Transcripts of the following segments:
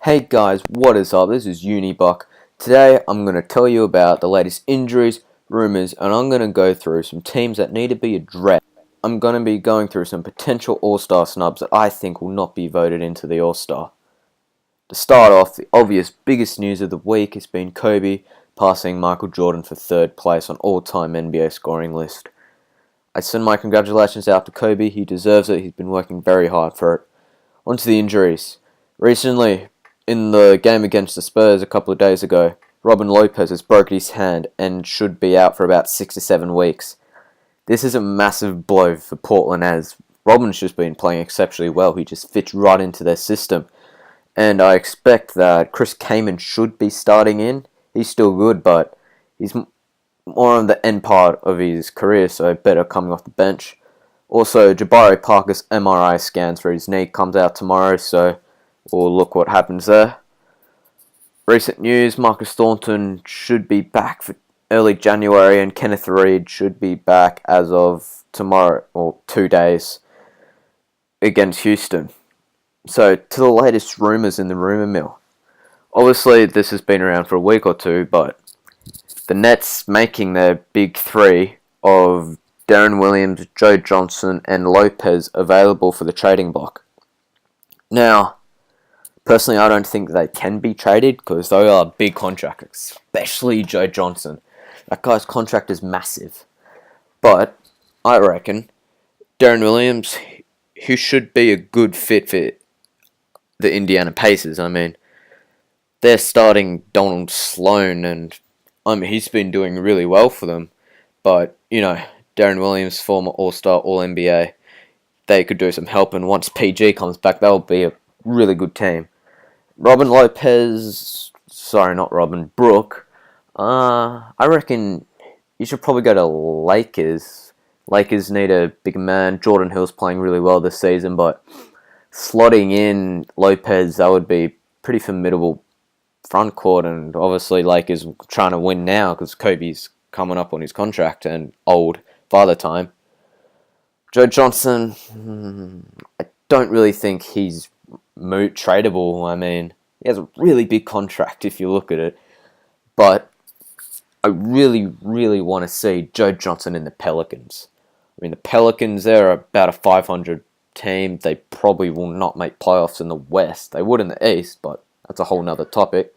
Hey guys, what is up? This is Unibuck. Today I'm going to tell you about the latest injuries, rumours, and I'm going to go through some teams that need to be addressed. I'm going to be going through some potential All-Star snubs that I think will not be voted into the All-Star. To start off, the obvious biggest news of the week has been Kobe passing Michael Jordan for third place on all-time NBA scoring list. I send my congratulations out to Kobe. He deserves it. He's been working very hard for it. On to the injuries. Recently, in the game against the Spurs a couple of days ago, Robin Lopez has broken his hand and should be out for about 6 to 7 weeks. This is a massive blow for Portland as Robin's just been playing exceptionally well. He just fits right into their system. And I expect that Chris Kaman should be starting in. He's still good, but he's more on the end part of his career, so better coming off the bench. Also, Jabari Parker's MRI scans for his knee comes out tomorrow, so we'll look what happens there. Recent news, Marcus Thornton should be back for early January, and Kenneth Reed should be back as of tomorrow, or 2 days, against Houston. So, to the latest rumours in the rumour mill. Obviously, this has been around for a week or two, but the Nets making their big three of Darren Williams, Joe Johnson, and Lopez available for the trading block. Now, personally, I don't think they can be traded because they are big contracts, especially Joe Johnson. That guy's contract is massive. But I reckon Darren Williams, who should be a good fit for the Indiana Pacers. I mean, they're starting Donald Sloan, and he's been doing really well for them. But, Darren Williams, former All-Star, All-NBA, they could do some help, and once PG comes back, they'll be a really good team. Robin Lopez, sorry, not Robin, Brooke, I reckon you should probably go to Lakers. Lakers need a bigger man. Jordan Hill's playing really well this season, but slotting in Lopez, that would be pretty formidable front court, and obviously Lakers trying to win now because Kobe's coming up on his contract and old father time. Joe Johnson, I don't really think he's tradable. I mean, he has a really big contract if you look at it, but I really, really want to see Joe Johnson in the Pelicans. I mean, the Pelicans, they're about a 500 team. They probably will not make playoffs in the West. They would in the East, but that's a whole nother topic.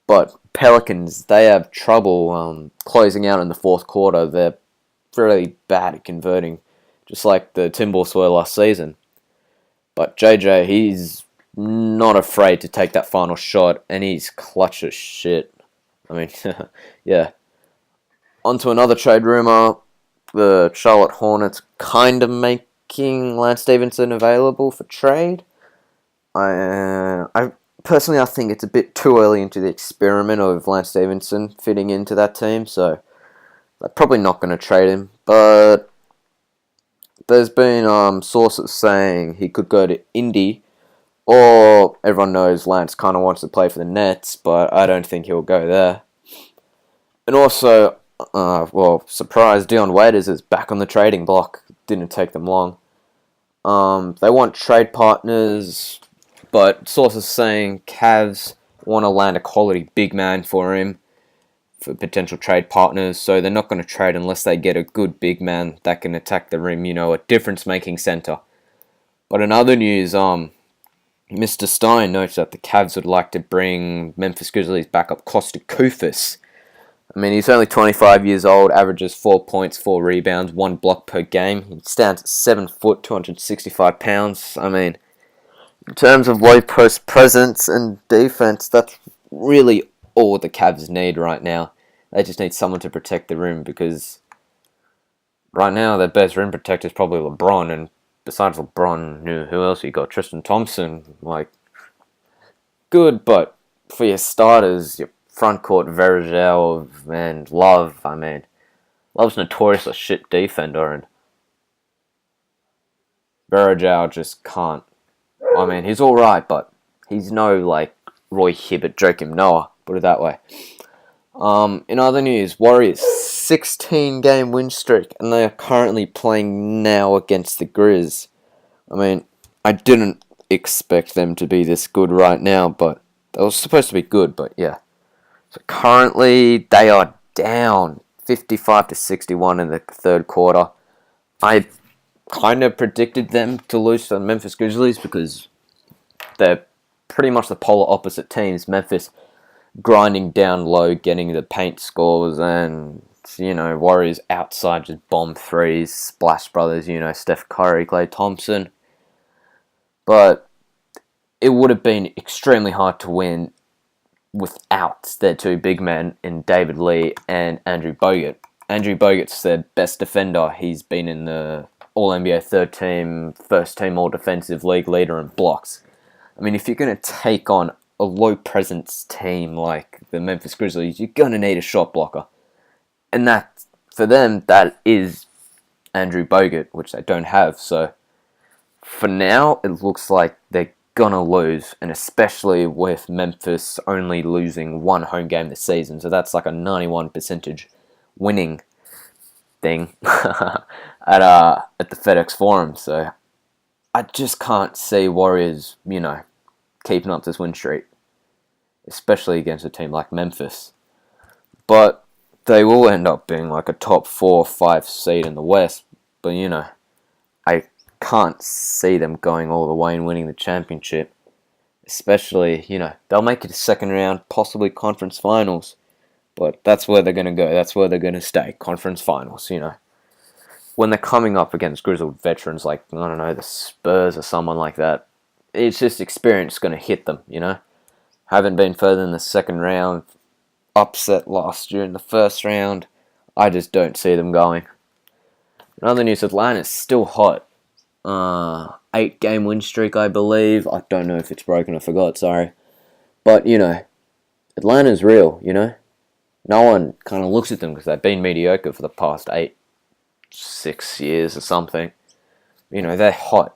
But Pelicans, they have trouble closing out in the fourth quarter. They're really bad at converting, just like the Timberwolves were last season. But JJ, he's not afraid to take that final shot, and he's clutch as shit. I mean, yeah. On to another trade rumor. The Charlotte Hornets kind of making Lance Stevenson available for trade. I personally, I think it's a bit too early into the experiment of Lance Stevenson fitting into that team, so they're probably not going to trade him. But there's been sources saying he could go to Indy, or everyone knows Lance kind of wants to play for the Nets, but I don't think he'll go there. And also, surprise, Dion Waiters is back on the trading block. Didn't take them long. They want trade partners, but sources saying Cavs want to land a quality big man for him for potential trade partners, so they're not going to trade unless they get a good big man that can attack the rim, a difference-making center. But in other news, Mr. Stein notes that the Cavs would like to bring Memphis Grizzlies backup Costa Koufos. I mean, he's only 25 years old, averages 4 points, 4 rebounds, 1 block per game. He stands at 7 foot, 265 pounds. I mean, in terms of low post presence and defense, that's really all the Cavs need right now. They just need someone to protect the rim because right now their best rim protector is probably LeBron, and besides LeBron, who else you got? Tristan Thompson, good, but for your starters, your front court, Vergel and Love, I mean, Love's notorious a shit defender, and Vergel just can't. I mean, he's alright, but he's no, Roy Hibbert, Joakim Noah, put it that way. In other news, Warriors 16-game win streak, and they are currently playing now against the Grizz. I mean, I didn't expect them to be this good right now, but they were supposed to be good, but yeah. So currently they are down 55 to 61 in the third quarter. I kind of predicted them to lose to the Memphis Grizzlies because they're pretty much the polar opposite teams. Memphis grinding down low, getting the paint scores, and Warriors outside just bomb threes, Splash Brothers, Steph Curry, Klay Thompson. But it would have been extremely hard to win without their two big men in David Lee and Andrew Bogut. Andrew Bogut's their best defender. He's been in the All-NBA third team, first team All-Defensive League leader in blocks. I mean, if you're going to take on a low-presence team like the Memphis Grizzlies, you're going to need a shot blocker. And that, for them, that is Andrew Bogut, which they don't have. So, for now, it looks like they're going to lose, and especially with Memphis only losing one home game this season. So that's like a 91% winning thing at the FedEx Forum. So I just can't see Warriors, keeping up this win streak, especially against a team like Memphis. But they will end up being like a top 4 or 5 seed in the West. But I can't see them going all the way and winning the championship. Especially, they'll make it a second round, possibly conference finals. But that's where they're going to go. That's where they're going to stay. Conference finals, When they're coming up against grizzled veterans like, I don't know, the Spurs or someone like that, it's just experience going to hit them, Haven't been further than the second round. Upset last year in the first round. I just don't see them going. In other news, Atlanta's still hot. 8-game win streak, I believe. I don't know if it's broken, I forgot, sorry. But, Atlanta's real, No one kind of looks at them because they've been mediocre for the past 6 years or something. They're hot.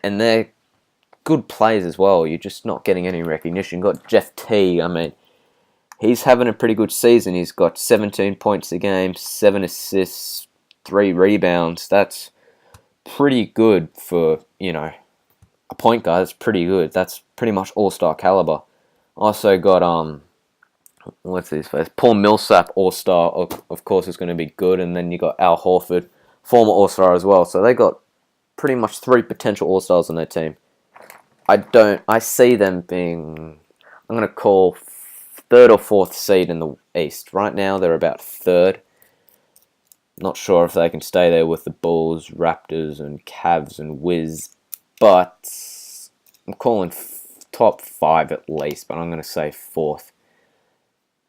And they're good players as well. You're just not getting any recognition. Got Jeff T. I mean, he's having a pretty good season. He's got 17 points a game, 7 assists, 3 rebounds. That's pretty good for, a point guard. That's pretty good. That's pretty much all-star caliber. Also got, what's his face? Paul Millsap, all-star, of course, is going to be good. And then you got Al Horford, former all-star as well. So they got pretty much 3 potential all-stars on their team. I see them being, I'm going to call 3rd or 4th seed in the East. Right now, they're about 3rd. Not sure if they can stay there with the Bulls, Raptors, and Cavs and Wiz. But I'm calling top 5 at least, but I'm going to say 4th.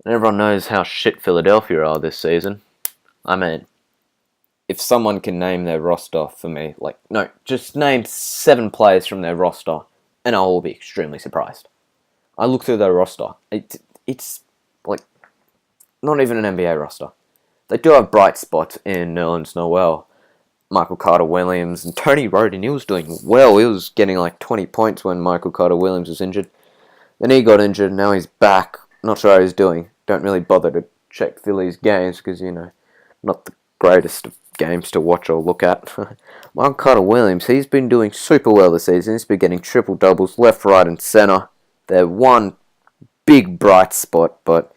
And everyone knows how shit Philadelphia are this season. I mean, if someone can name their roster for me, just name 7 players from their roster, and I will be extremely surprised. I look through their roster. It's like not even an NBA roster. They do have bright spots in Nerlens Noel, Michael Carter-Williams, and Tony Roden. He was doing well. He was getting like 20 points when Michael Carter-Williams was injured. Then he got injured. Now he's back. Not sure how he's doing. Don't really bother to check Philly's games because, not the greatest of games to watch or look at. Michael Carter-Williams, he's been doing super well this season. He's been getting triple-doubles left, right, and center. They're one big bright spot, but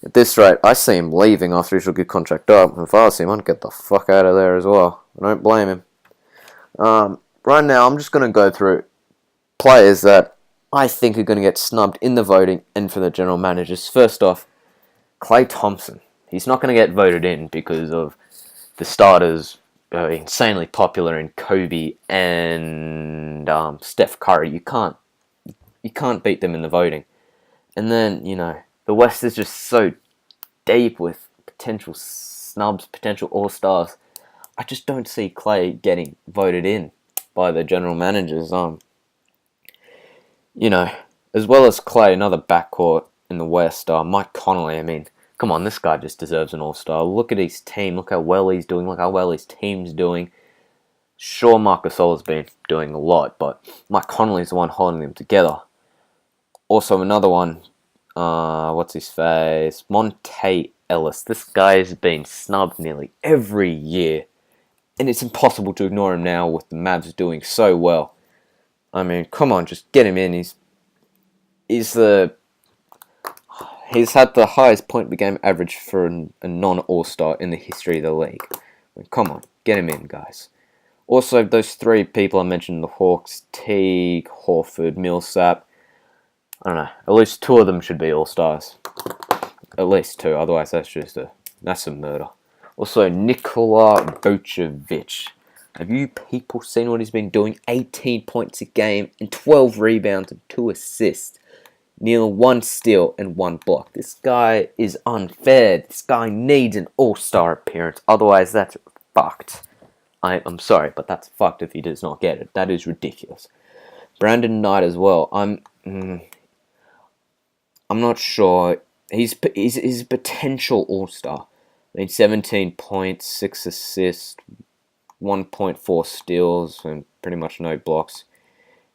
at this rate, I see him leaving after his rookie contract up. If I was him, I'd get the fuck out of there as well. I don't blame him. Right now, I'm just going to go through players that I think are going to get snubbed in the voting and for the general managers. First off, Klay Thompson. He's not going to get voted in because of the starters insanely popular in Kobe and Steph Curry. You can't beat them in the voting. And then, the West is just so deep with potential snubs, potential all-stars. I just don't see Klay getting voted in by the general managers. As well as Klay, another backcourt in the West, Mike Conley. I mean, come on, this guy just deserves an all-star. Look at his team. Look how well he's doing. Look how well his team's doing. Sure, Marc Gasol's been doing a lot, but Mike Conley's the one holding them together. Also, another one, what's his face? Monte Ellis. This guy's been snubbed nearly every year, and it's impossible to ignore him now with the Mavs doing so well. I mean, come on, just get him in. He's had the highest point per game average for a non-All-Star in the history of the league. I mean, come on, get him in, guys. Also, those three people I mentioned, the Hawks, Teague, Horford, Millsap, I don't know, at least two of them should be All-Stars. At least two, otherwise that's a murder. Also, Nikola Vucevic. Have you people seen what he's been doing? 18 points a game and 12 rebounds and 2 assists. Nearly 1 steal and 1 block. This guy is unfair. This guy needs an all-star appearance. Otherwise, that's fucked. I'm sorry, but that's fucked if he does not get it. That is ridiculous. Brandon Knight as well. I'm not sure. He's a potential all-star. I mean, 17 points, 6 assists, 1.4 steals, and pretty much no blocks.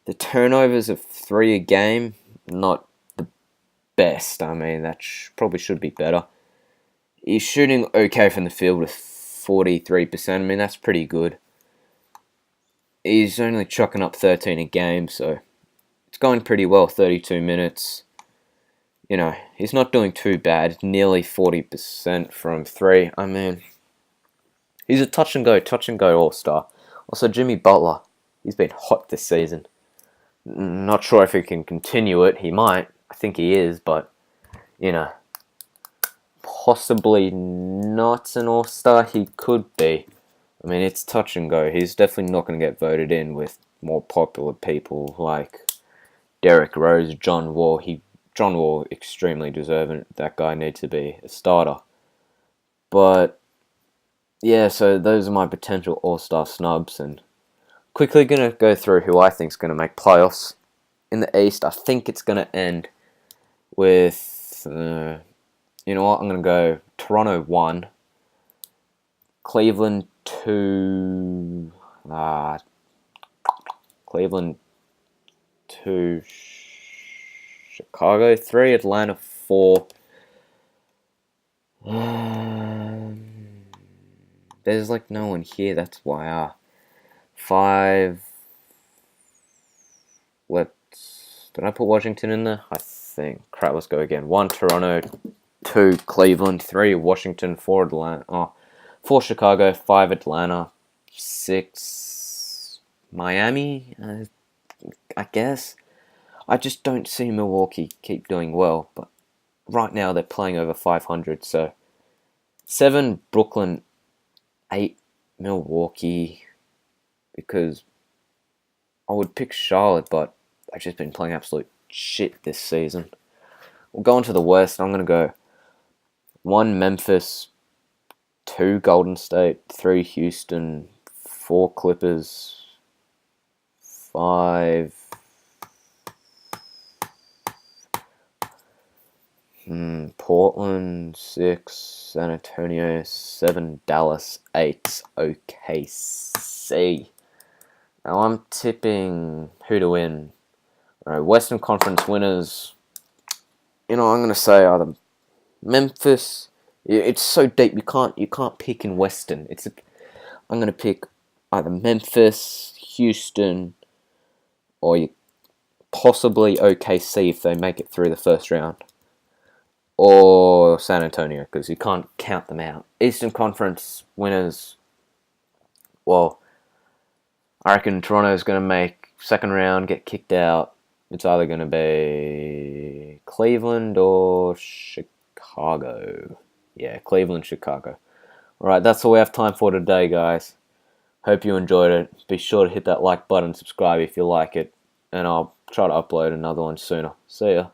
The turnovers of 3 a game, not the best. I mean, that probably should be better. He's shooting okay from the field with 43%. I mean, that's pretty good. He's only chucking up 13 a game, so it's going pretty well, 32 minutes. You know, he's not doing too bad. Nearly 40% from 3. I mean, he's a touch and go all-star. Also, Jimmy Butler. He's been hot this season. Not sure if he can continue it. He might. I think he is, but, you know, possibly not an all-star. He could be. I mean, it's touch and go. He's definitely not going to get voted in with more popular people like Derrick Rose, John Wall. John Wall, extremely deserving. That guy needs to be a starter. But, yeah, so those are my potential all-star snubs. And quickly going to go through who I think is going to make playoffs. In the East, I think it's going to end with, you know what, I'm going to go Toronto 1, Cleveland 2, Cleveland 2, Chicago 3, Atlanta 4. There's like no one here, that's why. 5. Did I put Washington in there? I think. Crap, let's go again. 1 Toronto, 2 Cleveland, 3 Washington, 4 Atlanta. 4 Chicago, 5 Atlanta, 6 Miami, I guess. I just don't see Milwaukee keep doing well, but right now they're playing over 500, so 7 Brooklyn, 8 Milwaukee, because I would pick Charlotte, but I've just been playing absolute shit this season. We'll go on to the West. I'm going to go 1 Memphis, 2 Golden State, 3 Houston, 4 Clippers, 5 Portland, 6 San Antonio, 7 Dallas, 8 OKC. Now I'm tipping who to win. Alright, Western Conference winners. You know, I'm going to say either Memphis. It's so deep, you can't pick in Western. I'm going to pick either Memphis, Houston, or possibly OKC if they make it through the first round. Or San Antonio, because you can't count them out. Eastern Conference winners, well, I reckon Toronto's going to make second round, get kicked out. It's either going to be Cleveland or Chicago. Yeah, Cleveland, Chicago. Alright, that's all we have time for today, guys. Hope you enjoyed it. Be sure to hit that like button, subscribe if you like it, and I'll try to upload another one sooner. See ya.